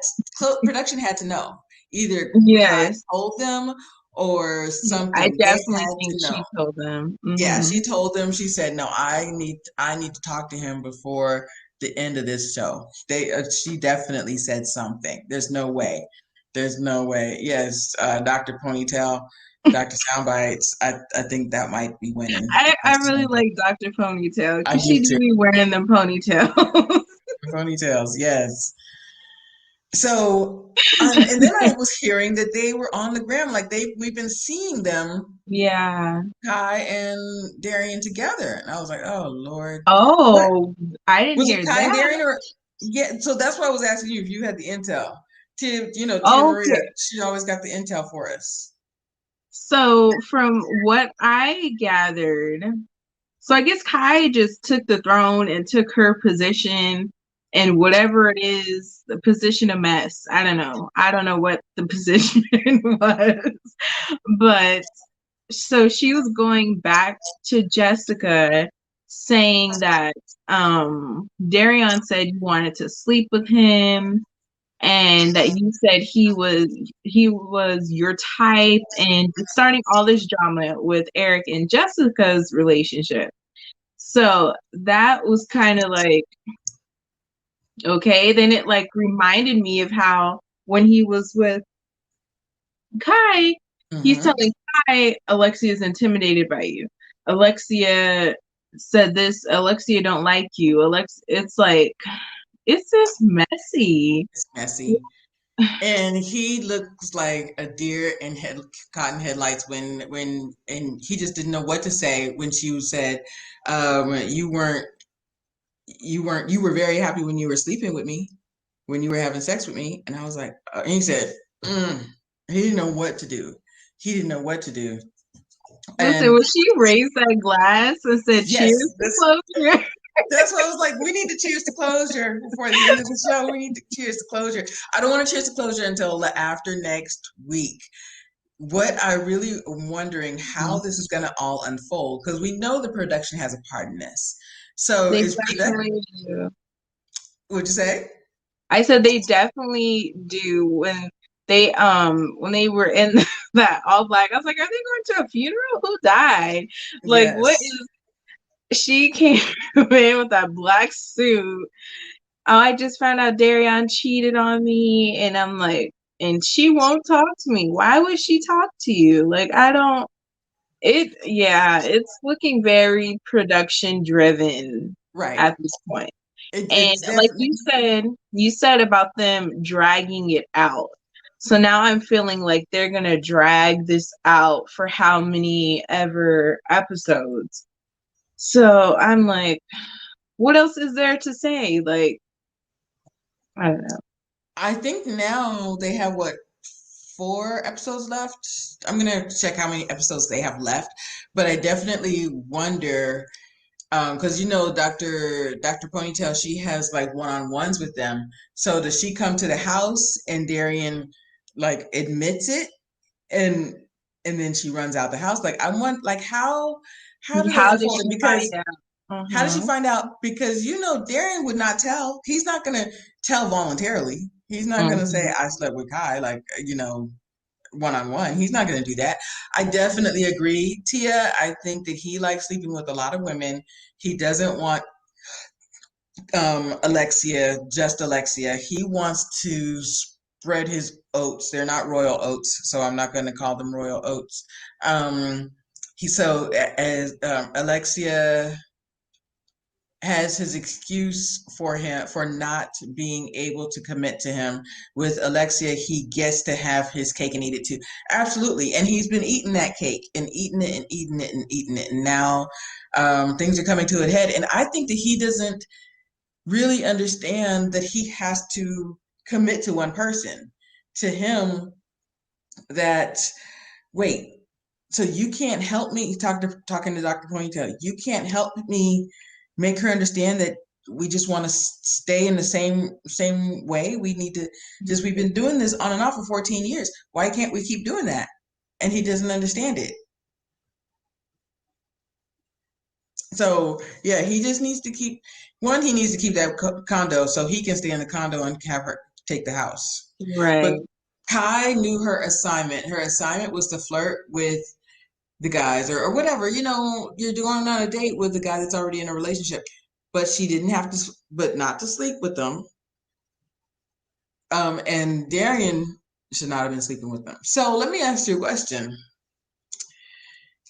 production had to know. Either Kai Yes, told them or I something. They definitely had think to know. she told them. Yeah, she told them. She said, "No, I need to talk to him before the end of this show." She definitely said something. There's no way. There's no way. Yes, Dr. Ponytail, Dr. Soundbites. I think that might be winning. I really like Dr. Ponytail I because do she do too. be wearing them ponytails. Ponytails, yes. So, and then I was hearing that they were on the gram, like we've been seeing them, Yeah. Kai and Darian together, and I was like, oh Lord, what Oh, I didn't was it, hear Kai and that. Darian, or yeah? So that's why I was asking you if you had the intel. Tia Maria, Okay. she always got the intel for us. So from what I gathered, so I guess Kai just took the throne and took her position and whatever it is, the position of mess. I don't know. I don't know what the position was. But so she was going back to Jessica saying that Darion said you wanted to sleep with him and that you said he was your type and starting all this drama with Eric and Jessica's relationship. So that was kind of like okay. Then it like reminded me of how when he was with Kai, he's Mm-hmm. telling Kai Alexia is intimidated by you. Alexia said this. Alexia don't like you. It's like it's just messy. It's messy. And he looks like a deer in cotton headlights and he just didn't know what to say when she said, "You weren't, you were very happy when you were sleeping with me, when you were having sex with me." And I was like, and he said, he didn't know what to do. He didn't know what to do. Listen, And when she raised that glass and said cheers yes, to closure. that's why I was like, we need to cheers to closure before the end of the show. We need to cheers to closure. I don't want to cheers to closure until after next week. What I really am wondering how this is going to all unfold, because we know the production has a part in this. So They is production? definitely do. What'd you say? I said they definitely do when they were in that all black. I was like, are they going to a funeral? Who died? Like what Yes. is she came in with that black suit. Oh, I just found out Darion cheated on me and I'm like and she won't talk to me. Why would she talk to you? Like, I don't yeah, it's looking very production driven Right. at this point. And It's like definitely. you said about them dragging it out. So now I'm feeling like they're gonna drag this out for how many ever episodes. So I'm like, what else is there to say? Like, I don't know. I think now they have what, 4 episodes left. I'm gonna check how many episodes they have left, but I definitely wonder, because Dr. Ponytail, she has like one-on-ones with them. So does she come to the house and Darian like admits it, and then she runs out the house? Like I want, like how do they How did unfold it? she Because find out? how does she Uh-huh. find out? Because Darian would not tell. He's not gonna tell voluntarily. He's not gonna say Mhm. I slept with Kai, like one on one. He's not gonna do that. I definitely agree, Tia. I think that he likes sleeping with a lot of women. He doesn't want Alexia, just Alexia. He wants to spread his oats. They're not royal oats, so I'm not going to call them royal oats. He so as Alexia has his excuse for him for not being able to commit to him. With Alexia, he gets to have his cake and eat it too. Absolutely. And he's been eating that cake and eating it and eating it and eating it. And now things are coming to a head. And I think that he doesn't really understand that he has to commit to one person. To him, that, wait, so you can't help me, talking to Dr. Ponytail, you can't help me make her understand that we just want to stay in the same way. We need to just, we've been doing this on and off for 14 years. Why can't we keep doing that? And he doesn't understand it. So yeah, he just needs to keep, one, he needs to keep that condo so he can stay in the condo and have her take the house. But Right. Kai knew her assignment. Her assignment was to flirt with the guys, or whatever, you're going on a date with the guy that's already in a relationship. But she didn't have to, but not to sleep with them. And Darian should not have been sleeping with them. So let me ask you a question.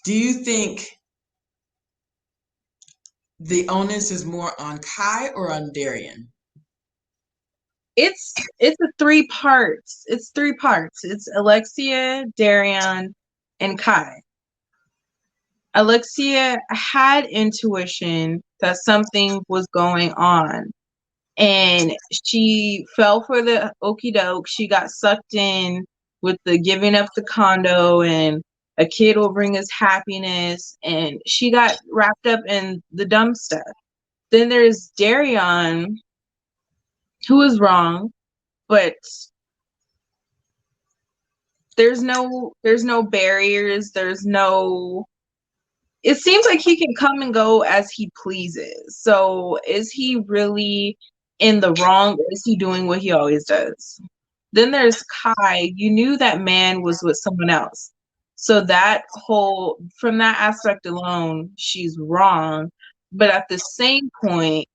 Do you think the onus is more on Kai or on Darian? It's a three parts. It's three parts. It's Alexia, Darian, and Kai. Alexia had intuition that something was going on, and she fell for the okey doke. She got sucked in with the giving up the condo and a kid will bring us happiness, and she got wrapped up in the dumb stuff. Then there's Darian, who is wrong, but there's no barriers, there's no, it seems like he can come and go as he pleases. So is he really in the wrong, or is he doing what he always does? Then there's Kai. You knew that man was with someone else. So that whole, from that aspect alone, she's wrong. But at the same point,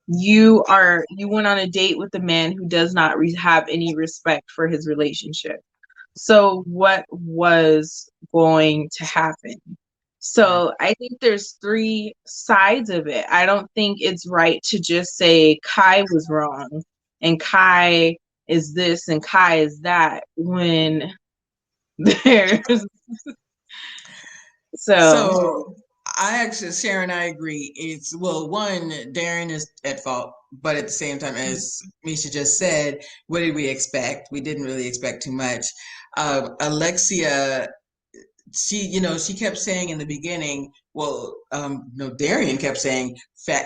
you went on a date with a man who does not have any respect for his relationship. So what was going to happen? Right. So I think there's three sides of it. I don't think it's right to just say Kai was wrong and Kai is this and Kai is that when there's so So I actually, Sharon, I agree. It's, well, one, Darren is at fault, but at the same time, as Misha just said, what did we expect? We didn't really expect too much. Alexia, she kept saying in the beginning, well, no, Darian kept saying,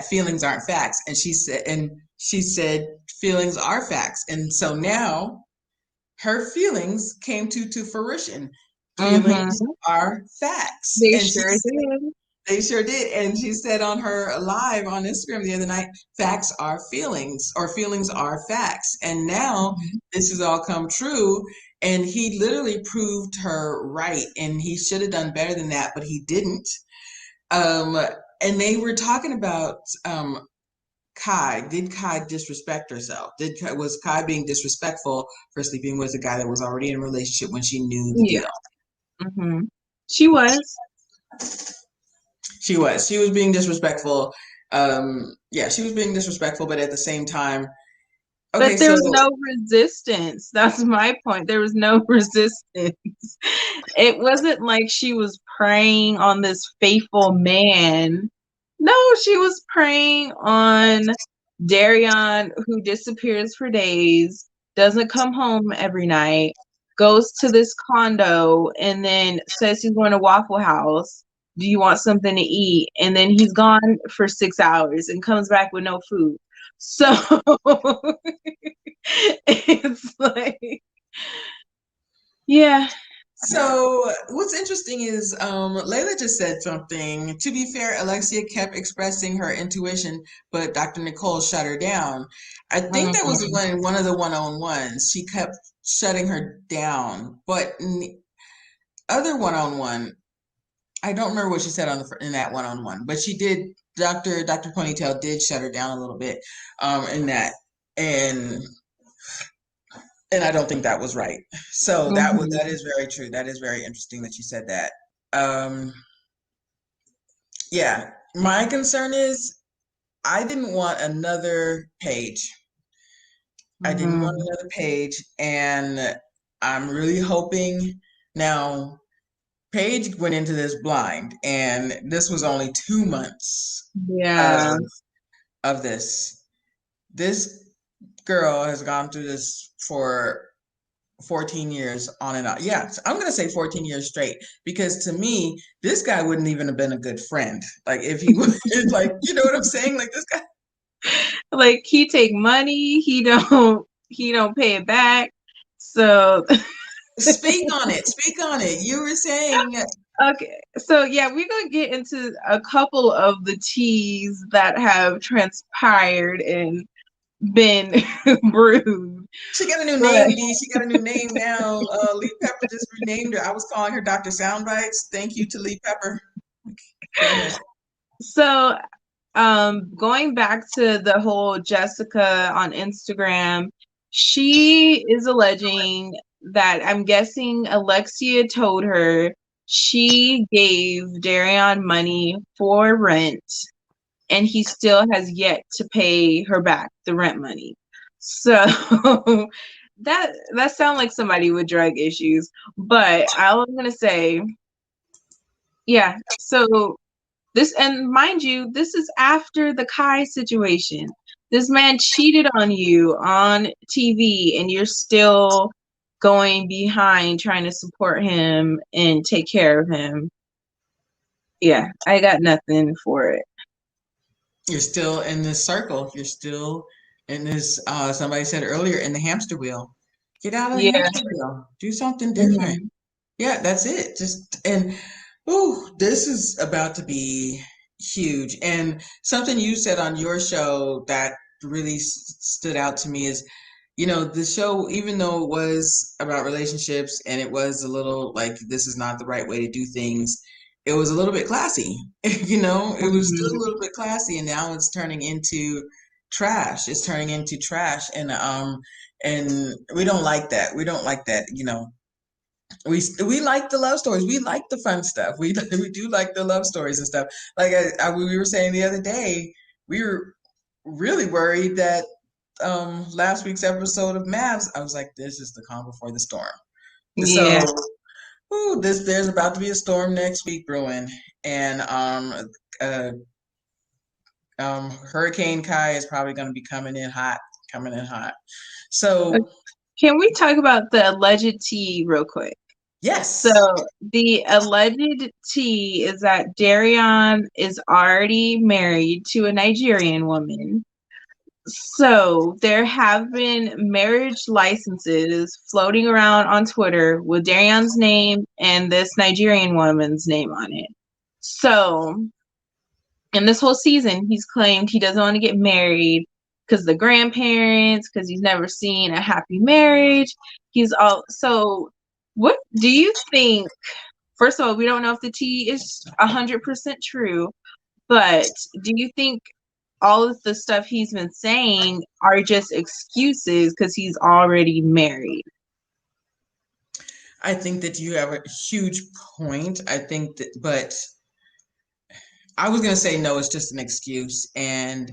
feelings aren't facts, and she said feelings are facts, and so now her feelings came to fruition. Feelings mhm, are facts. they And she sure said, did. they sure did. And she said on her live on Instagram the other night, facts are feelings, or feelings are facts. And now Mhm. this has all come true. And he literally proved her right. And he should have done better than that, but he didn't. Um, and they were talking about Kai, did Kai disrespect herself? Was Kai being disrespectful for sleeping with a guy that was already in a relationship when she knew the Yeah. deal? Hmm. She was. She was being disrespectful. Yeah, she was being disrespectful, but at the same time, okay, But there so was no resistance. That's my point. There was no resistance. It wasn't like she was preying on this faithful man. No, she was preying on Darion, who disappears for days, doesn't come home every night, goes to this condo, and then says he's going to Waffle House. Do you want something to eat? And then he's gone for 6 hours and comes back with no food. So it's like, yeah. So what's interesting is Layla just said something. To be fair, Alexia kept expressing her intuition, but Dr. Nicole shut her down. I think that was Mhm. one of the one-on-ones. She kept shutting her down, but in the other one-on-one, I don't remember what she said in that one-on-one, but she did. Dr. Ponytail did shut her down a little bit in that, and I don't think that was right. So that Mhm. is very true. That is very interesting that you said that. Um, yeah, my concern is I didn't want another page. I didn't want Mhm. another page, and I'm really hoping now. Paige went into this blind, and this was only 2 months Yeah. of this. This girl has gone through this for 14 years on and on. Yeah, so I'm going to say 14 years straight because to me, this guy wouldn't even have been a good friend. Like if he was like, you know what I'm saying? Like this guy. Like he take money, he don't pay it back. So Speak on it. Speak on it. You were saying okay. So yeah, we're gonna get into a couple of the teas that have transpired and been brewed. she got a new But name, D. She got a new name now. Lee Pepper just renamed her. I was calling her Dr. Soundbites. Thank you to Lee Pepper. Go ahead. so going back to the whole Jessica on Instagram, she is alleging that I'm guessing Alexia told her she gave Darion money for rent and he still has yet to pay her back the rent money. So that sounds like somebody with drug issues. But all I'm gonna say, yeah, so this, and mind you, this is after the Kai situation. This man cheated on you on TV, and you're still going behind trying to support him and take care of him. Yeah, I got nothing for it. You're still in this circle. You're still in this, somebody said earlier, in the hamster wheel. Get out of the Yeah. hamster wheel. Do something different. Hmm. Yeah, that's it. Just, and, oh, this is about to be huge. And something you said on your show that really stood out to me is, the show, even though it was about relationships and it was a little like this is not the right way to do things, it was a little bit classy. It was still a Hmm. little bit classy, and now it's turning into trash. It's turning into trash, and we don't like that. We don't like that. We like the love stories. We like the fun stuff. We do like the love stories and stuff. Like we were saying the other day, we were really worried that last week's episode of Mavs, I was like, this is the calm before the storm. So, Yeah. there's about to be a storm next week brewing, and uh, Hurricane Kai is probably going to be coming in hot. So, Can we talk about the alleged tea real quick? So yes, the alleged tea is that Darion is already married to a Nigerian woman. So there have been marriage licenses floating around on Twitter with Darion's name and this Nigerian woman's name on it. So in this whole season, he's claimed he doesn't want to get married because the grandparents, because he's never seen a happy marriage. He's all so. What do you think? First of all, we don't know if the tea is 100% true, but do you think all of the stuff he's been saying are just excuses because he's already married. I think that you have a huge point. I think that, but I was going to say no, it's just an excuse. And,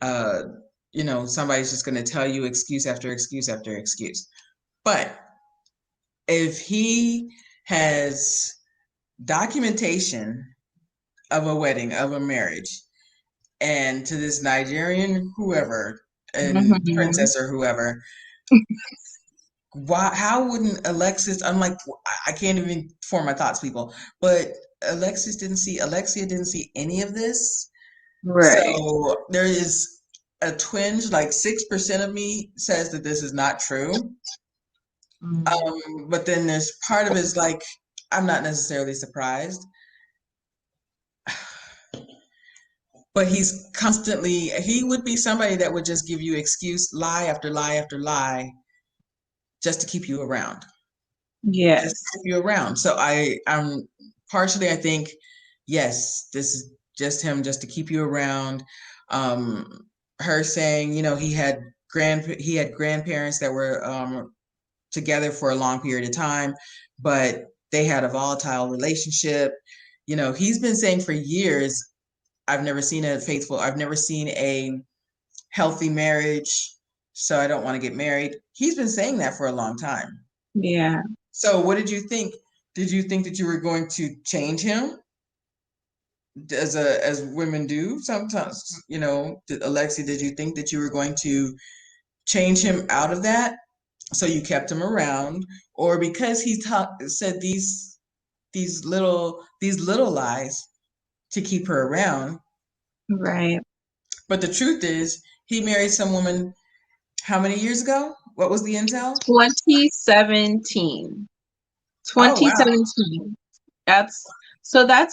uh, somebody's just going to tell you excuse after excuse after excuse. But if he has documentation of a wedding, of a marriage, and to this Nigerian whoever and princess or whoever, how wouldn't Alexis? I'm like, I can't even form my thoughts, people. But Alexia didn't see any of this. Right. So there is a twinge, like 6% of me says that this is not true. But then there's part of it is like, I'm not necessarily surprised. But he would be somebody that would just give you excuse, lie after lie after lie, just to keep you around. Yes. Just to keep you around. So I'm partially, I think, yes, this is just him, just to keep you around. Her saying, he had grandparents that were together for a long period of time, but they had a volatile relationship. He's been saying for years, I've never seen a healthy marriage, so I don't want to get married. He's been saying that for a long time. Yeah. So what did you think? Did you think that you were going to change him? As women do sometimes, Alexia, did you think that you were going to change him out of that? So you kept him around, or because he said these little lies to keep her around? Right. But the truth is, he married some woman how many years ago? What was the intel? 2017. Oh, wow. 2017. That's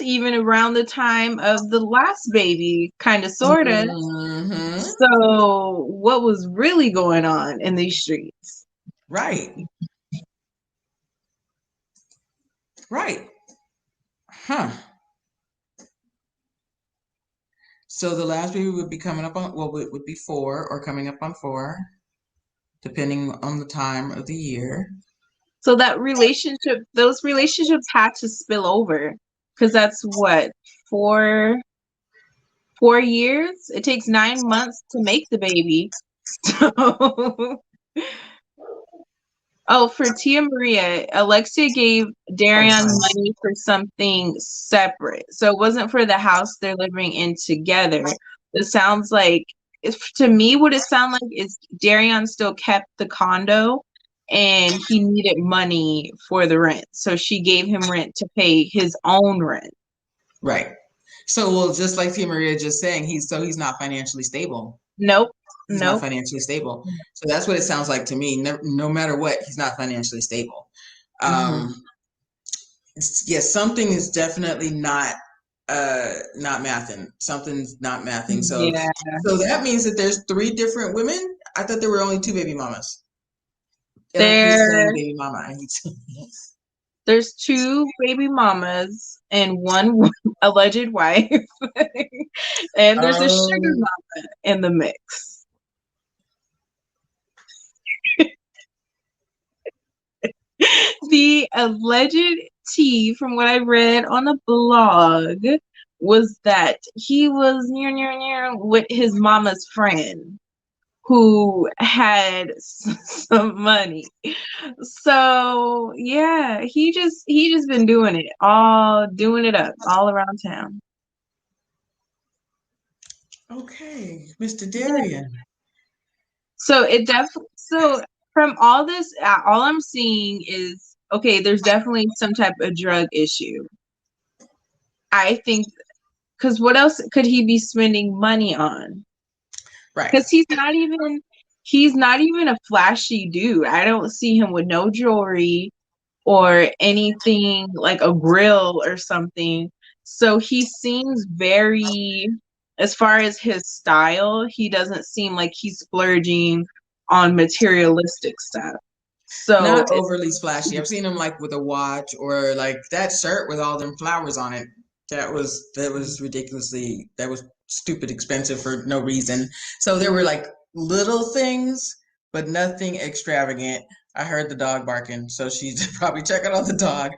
even around the time of the last baby, kind of, sort of. Mm-hmm. So what was really going on in these streets? Right. Right. Huh. So the last baby would be coming up on, would be 4 or coming up on 4, depending on the time of the year. So those relationships had to spill over, because that's what, 4 years? It takes 9 months to make the baby. So oh, for Tia Maria, Alexia gave Darian money for something separate. So it wasn't for the house they're living in together. It sounds like, to me, what it sounds like is Darian still kept the condo and he needed money for the rent. So she gave him rent to pay his own rent. Right. So, well, just like Tia Maria just saying, he's not financially stable. Nope. He's not financially stable. So that's what it sounds like to me. No matter what, he's not financially stable. Yes, something is definitely not mathing. Something's not mathing. So so that means that there's 3 different women. I thought there were only 2 baby mamas. Baby mama. There's 2 baby mamas and 1 alleged wife. And there's a sugar mama in the mix. The alleged tea, from what I read on a blog, was that he was near with his mama's friend who had some money. So yeah, he just been doing it up all around town. Okay, Mr. Darian. So from all this, all I'm seeing is, okay, there's definitely some type of drug issue. I think, because what else could he be spending money on? Right. Because he's not even a flashy dude. I don't see him with no jewelry or anything like a grill or something. So he seems very, as far as his style, he doesn't seem like he's splurging on materialistic stuff. So not overly flashy. I've seen him like with a watch, or like that shirt with all them flowers on it. That was ridiculously, that was stupid expensive for no reason. So there were like little things, but nothing extravagant. I heard the dog barking, so she's probably checking on the dog.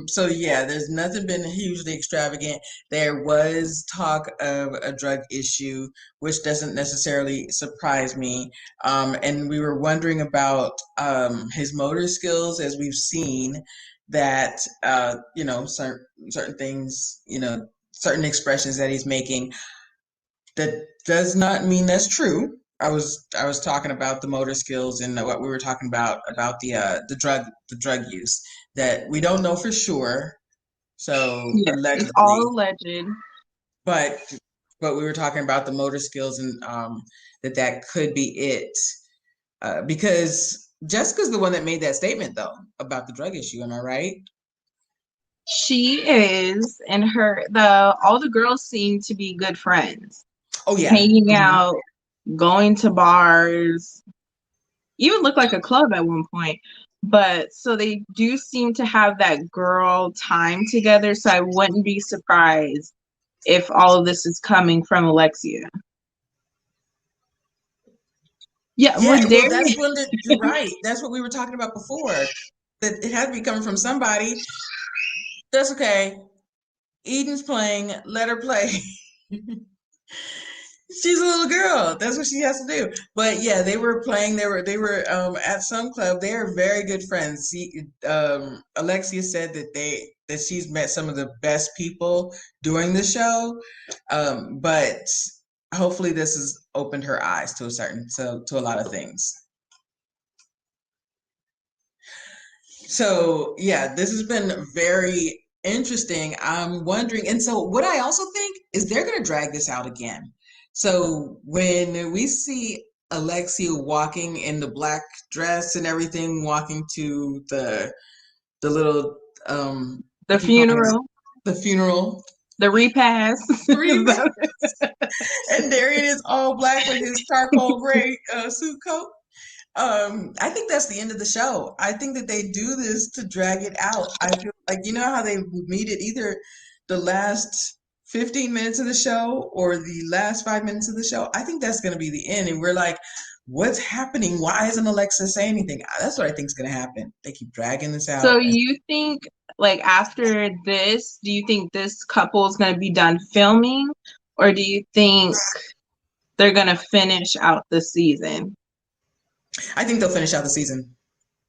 So yeah, there's nothing been hugely extravagant. There was talk of a drug issue, which doesn't necessarily surprise me. And we were wondering about his motor skills, as we've seen that certain things, certain expressions that he's making. That does not mean that's true. I was talking about the motor skills and what we were talking about the drug use that we don't know for sure. So Yeah, it's allegedly, all alleged. but we were talking about the motor skills and that could be it because Jessica's the one that made that statement though about the drug issue. Am I right? She is, and all the girls seem to be good friends, Oh yeah. hanging Hmm. out, going to bars, even looked like a club at one point. But so they do seem to have that girl time together. So I wouldn't be surprised if all of this is coming from Alexia. Yeah, Yeah, with well, Darian, you're right. That's what we were talking about before. That it had to be coming from somebody. That's okay. Eden's playing. Let her play. She's a little girl. That's what she has to do. But yeah, they were playing. They were at some club. They are very good friends. Alexia said that she's met some of the best people during the show. But hopefully this has opened her eyes to a lot of things. So yeah, this has been very interesting. I'm wondering, and so what I also think is they're going to drag this out again. So when we see Alexia walking in the black dress and everything, walking to the little the what do you call it? funeral, The funeral. the repast. And Darian is all black with his charcoal gray suit coat. I think that's the end of the show. I think that they do this to drag it out. I feel like how they meet it either the last 15 minutes of the show or the last 5 minutes of the show. I think that's going to be the end, and we're like, what's happening? Why isn't Alexa saying anything? That's what I think is going to happen. They keep dragging this out. So you think, like, after this, do you think this couple is going to be done filming, or do you think they're going to finish out the season? I think they'll finish out the season.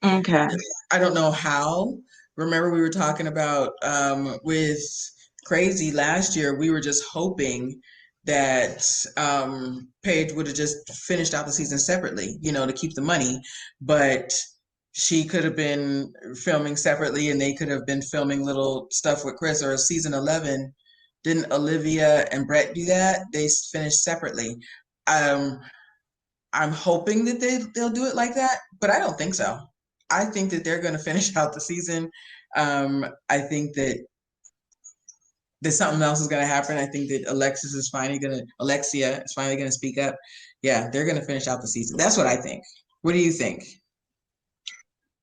Okay. I don't know how. Remember, we were talking about with Crazy last year, we were just hoping that Paige would have just finished out the season separately, to keep the money. But she could have been filming separately and they could have been filming little stuff with Chris. Or season 11, didn't Olivia and Brett do that? They finished separately. Um, I'm hoping that they'll do it like that, but I don't think so. I think that they're going to finish out the season. I think that something else is going to happen. I think that Alexia is finally going to speak up. Yeah, they're going to finish out the season. That's what I think. What do you think?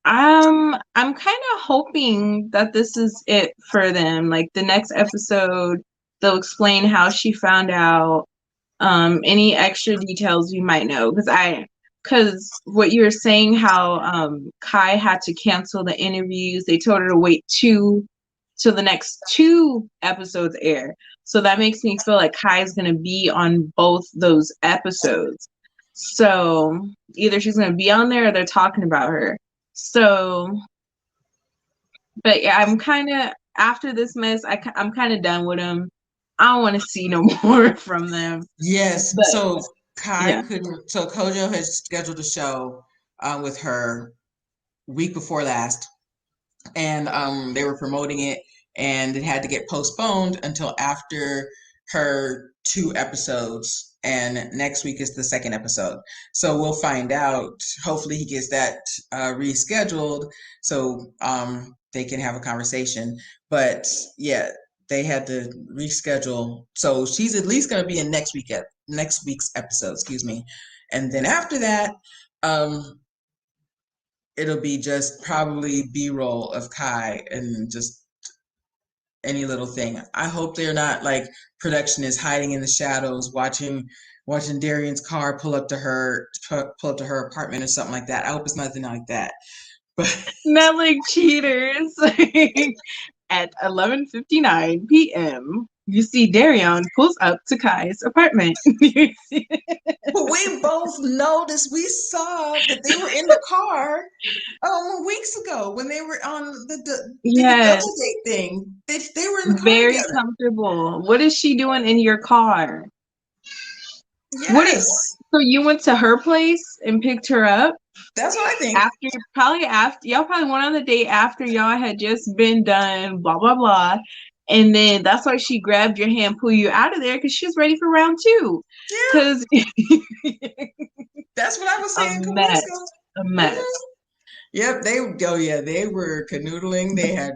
I'm kind of hoping that this is it for them. Like the next episode, they'll explain how she found out, any extra details we might know. Because what you were saying, how Kai had to cancel the interviews, they told her to wait till the next two episodes air. So that makes me feel like Kai's gonna be on both those episodes. So either she's gonna be on there or they're talking about her. So, but yeah, I'm kind of after this mess. I'm kind of done with them. I don't want to see no more from them. Yes. But So Kai yeah, couldn't. So Kojo has scheduled a show with her week before last, and they were promoting it, and it had to get postponed until after her 2 episodes, and next week is the second episode. So we'll find out. Hopefully, he gets that rescheduled so they can have a conversation. But yeah, they had to reschedule. So she's at least going to be in next week's episode. Excuse me, and then after that. It'll be just probably B-roll of Kai and just any little thing. I hope they're not like production is hiding in the shadows, watching Darian's car pull up to her apartment or something like that. I hope it's nothing like that. But Not like cheaters. At 11:59 p.m., you see Darion pulls up to Kai's apartment. we both noticed, we saw that they were in the car weeks ago when they were on did the Yes, double date thing. They were in the car very together. comfortable. What is she doing in your car? What? Yes, So you went to her place and picked her up that's what I think. after, probably after y'all probably went on the date after y'all had just been done, blah blah blah, and then that's why she grabbed your hand, pull you out of there because she was ready for round two. Yeah, Because that's what I was a saying a couple weeks mess, ago. a Mhm. mess. Yep, they were canoodling. They had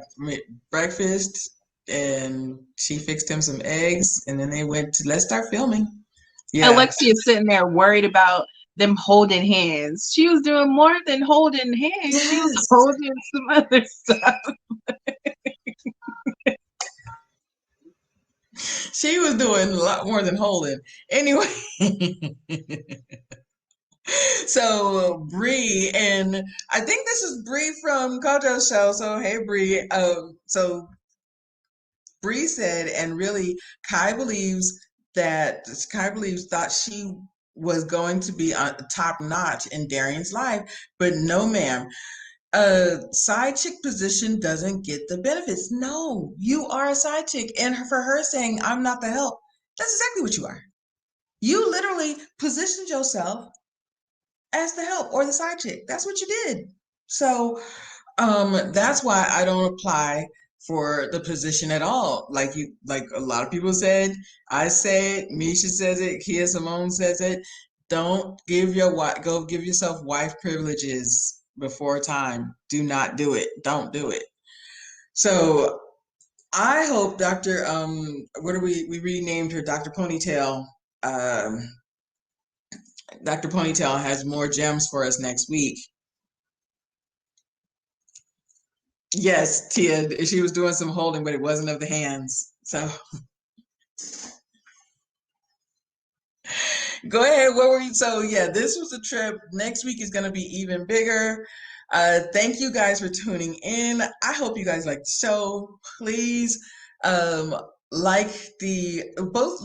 breakfast, and she fixed him some eggs, and then they went to let's start filming. Yeah, Alexia sitting there worried about them holding hands. She was doing more than holding hands. She was yes, holding some other stuff. she was doing a lot more than holding. Anyway, so Bree, and I think this is Bree from Kojo's show. So hey, Bree. So Bree said, and really, Kai believes that Kai believes thought she was going to be top notch in Darian's life, but no, ma'am. A side chick position doesn't get the benefits. No, you are a side chick, and for her saying I'm not the help, that's exactly what you are. You literally positioned yourself as the help or the side chick. That's what you did. So that's why I don't apply for the position at all. Like a lot of people said, I say it, Misha says it, Kia Simone says it. Don't give your wife, go give yourself wife privileges before time. Do not do it. Don't do it. So I hope Dr. What are we renamed her Dr. Ponytail. Um, Dr. Ponytail has more gems for us next week. Yes, Tia, she was doing some holding, but it wasn't of the hands. So go ahead. What were you? So yeah, this was a trip. Next week is going to be even bigger. Thank you guys for tuning in. I hope you guys like the show. Please um, like both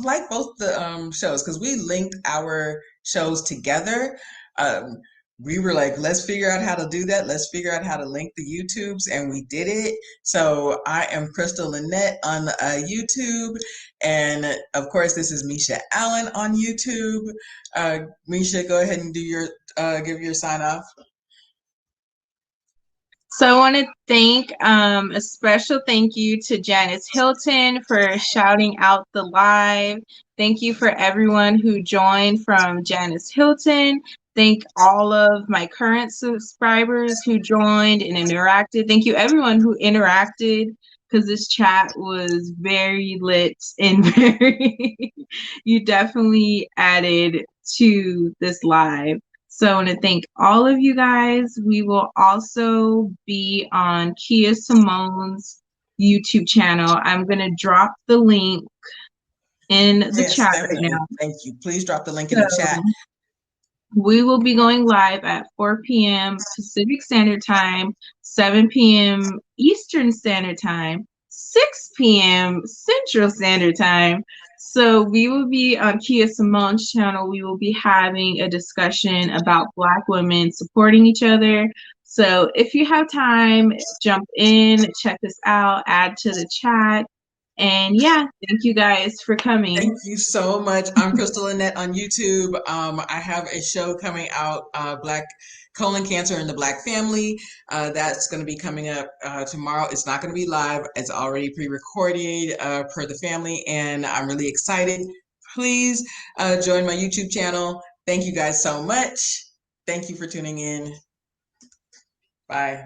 the shows because we linked our shows together. Um, we were like, let's figure out how to do that. Let's figure out how to link the YouTubes, and we did it. So I am Crystal Lynette on YouTube. And of course, this is Misha Allen on YouTube. Misha, go ahead and do your give your sign off. So I want to thank a special thank you to Janice Hilton for shouting out the live. Thank you for everyone who joined from Janice Hilton. Thank all of my current subscribers who joined and interacted. Thank you everyone who interacted because this chat was very lit and very you definitely added to this live. So I want to thank all of you guys. We will also be on Kia Simone's YouTube channel. I'm going to drop the link in the Yes, chat right definitely. now. Thank you. Please drop the link in the chat. So we will be going live at 4 p.m. Pacific Standard Time, 7 p.m. Eastern Standard Time, 6 p.m. Central Standard Time. So we will be on Kia Simone's channel. We will be having a discussion about Black women supporting each other. So if you have time, jump in, check this out, add to the chat. And yeah, thank you guys for coming. Thank you so much. I'm Crystal Annette on YouTube. I have a show coming out, Black Colon Cancer in the Black Family. That's going to be coming up tomorrow. It's not going to be live. It's already pre-recorded per the family, and I'm really excited. Please join my YouTube channel. Thank you guys so much. Thank you for tuning in. Bye.